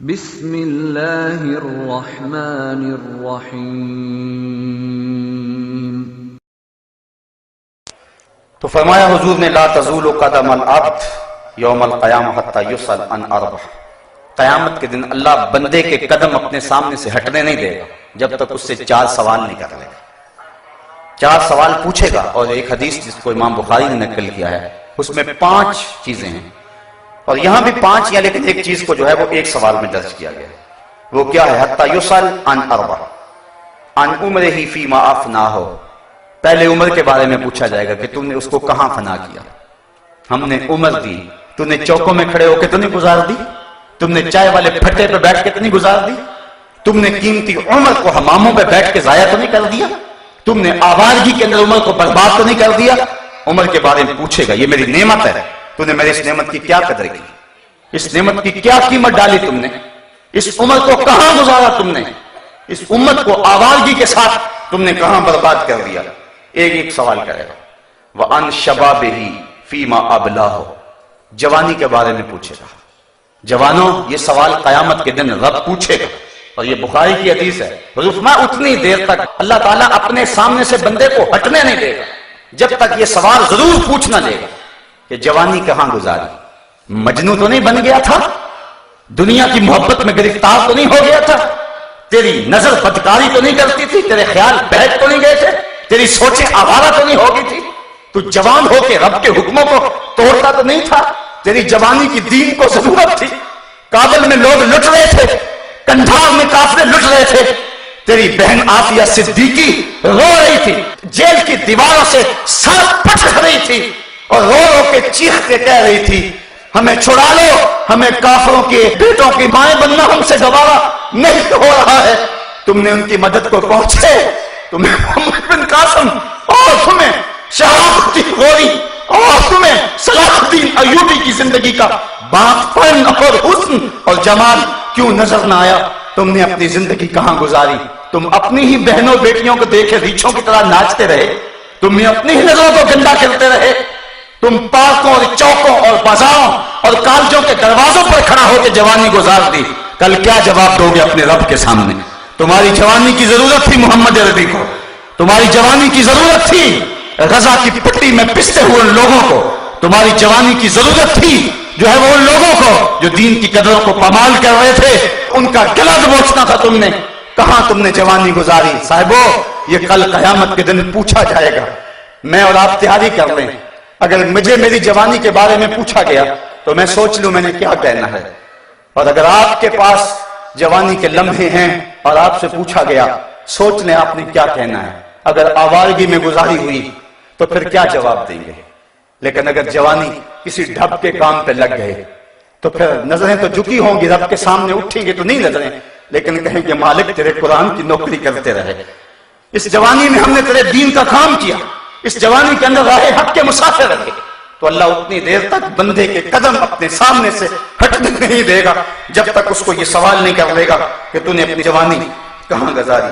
بسم اللہ الرحمن الرحیم۔ تو فرمایا حضور نے لا تزول قدم العبد یوم القیامہ حتی یسأل عن اربع، قیامت کے دن اللہ بندے کے قدم اپنے سامنے سے ہٹنے نہیں دے گا جب تک اس سے 4 سوال نہیں کر لے گا۔ 4 سوال پوچھے گا، اور ایک حدیث جس کو امام بخاری نے نقل کیا ہے اس میں 5 چیزیں ہیں، اور یہاں بھی 5 ہیں، لیکن ایک چیز کو جو ہے وہ ایک سوال میں درج کیا گیا ہے۔ وہ کیا ہے؟ حتی یسأل عن اربع عن عمرہ فیما افناہ، پہلے عمر کے بارے میں پوچھا جائے گا کہ تم نے اس کو کہاں فنا کیا۔ ہم نے عمر دی، تم نے چوکوں میں کھڑے ہو کے تو نہیں گزار دی، تم نے چائے والے پھٹے پہ بیٹھ کے تو نہیں گزار دی، تم نے قیمتی عمر کو حماموں پہ بیٹھ کے ضائع تو نہیں کر دیا، تم نے آوارگی کے اندر عمر کو برباد تو نہیں کر دیا۔ عمر کے بارے میں پوچھے گا، یہ میری نعمت ہے، تم نے میرے اس نعمت کی کیا قدر کی، اس نعمت کی کیا قیمت ڈالی تم نے، اس عمر کو کہاں گزارا تم نے، اس امت کو آوارگی کے ساتھ تم نے کہاں برباد کر دیا۔ ایک سوال کرے گا۔ وَعَنْ شَبَابِهِ فِيمَا أَبْلَاهُ، جوانی کے بارے میں پوچھے گا۔ جوانوں، یہ سوال قیامت کے دن رب پوچھے گا، اور یہ بخاری کی حدیث ہے۔ حضور فرمایا اتنی دیر تک اللہ تعالیٰ اپنے سامنے سے بندے کو ہٹنے نہیں دے گا جب تک یہ سوال ضرور پوچھنا لے گا کہ جوانی کہاں گزاری، مجنون تو نہیں بن گیا تھا، دنیا کی محبت میں گرفتار تو نہیں ہو گیا تھا، تیری نظر بدکاری تو نہیں کرتی تھی، تیرے خیال بہک تو نہیں گئے تھے، تیری سوچیں آوارہ تو نہیں ہوگی تھی، تو جوان ہو کے رب کے حکموں کو توڑتا تو نہیں تھا، تیری جوانی کی دین کو ضرورت تھی، کابل میں لوگ لٹ رہے تھے، کندھار میں کافرے لٹ رہے تھے، تیری بہن آفیہ صدیقی رو رہی تھی، جیل کی دیواروں سے سر پھٹ رہی تھی اور رو رو کے چیخ کے کہہ رہی تھی ہمیں چھڑا لو، ہمیں کافروں کے بیٹوں کی مائیں بننا ہم سے گوارا نہیں ہو رہا ہے۔ تم نے ان کی مدد کو پہنچے، تمہیں محمد بن قاسم اور تمہیں شہاب الدین غوری اور تمہیں صلاح الدین ایوبی کی زندگی کا باپن اور حسن اور جمال کیوں نظر نہ آیا؟ تم نے اپنی زندگی کہاں گزاری؟ تم اپنی ہی بہنوں بیٹیوں کو دیکھے ریچھوں کی طرح ناچتے رہے، تم نے اپنی ہی نظروں کو گندا کرتے رہے، تم پارکوں اور چوکوں اور بازاروں اور کالجوں کے دروازوں پر کھڑا ہو کے جوانی گزار دی۔ کل کیا جواب دو گے اپنے رب کے سامنے؟ تمہاری جوانی کی ضرورت تھی محمد عربی کو، تمہاری جوانی کی ضرورت تھی غزہ کی پٹی میں پستے ہوئے ان لوگوں کو، تمہاری جوانی کی ضرورت تھی جو ہے وہ ان لوگوں کو جو دین کی قدروں کو پامال کر رہے تھے، ان کا گلا دبوچنا تھا تم نے۔ کہاں تم نے جوانی گزاری؟ صاحبو، یہ کل قیامت کے دن پوچھا جائے گا۔ میں اور آپ تیاری کر لیں، اگر مجھے میری جوانی کے بارے میں پوچھا گیا تو میں سوچ لوں میں نے کیا کہنا ہے، اور اگر آپ کے پاس جوانی کے لمحے ہیں اور آپ سے پوچھا گیا سوچ لیں آپ نے کیا کہنا ہے۔ اگر آوارگی میں گزاری ہوئی تو پھر کیا جواب دیں گے؟ لیکن اگر جوانی کسی ڈھب کے کام پہ لگ گئے تو پھر نظریں تو جھکی ہوں گی، رب کے سامنے اٹھیں گے تو نہیں نظریں، لیکن کہیں کہ مالک تیرے قرآن کی نوکری کرتے رہے، اس جوانی میں ہم نے تیرے دین کا کام کیا، اس جوانی کے اندر راہ حق کے مسافر رہے، تو اللہ اتنی دیر تک بندے کے قدم اپنے سامنے سے ہٹنے نہیں دے گا جب تک اس کو یہ سوال نہیں کر لے گا کہ تو نے اپنی جوانی کہاں گزاری۔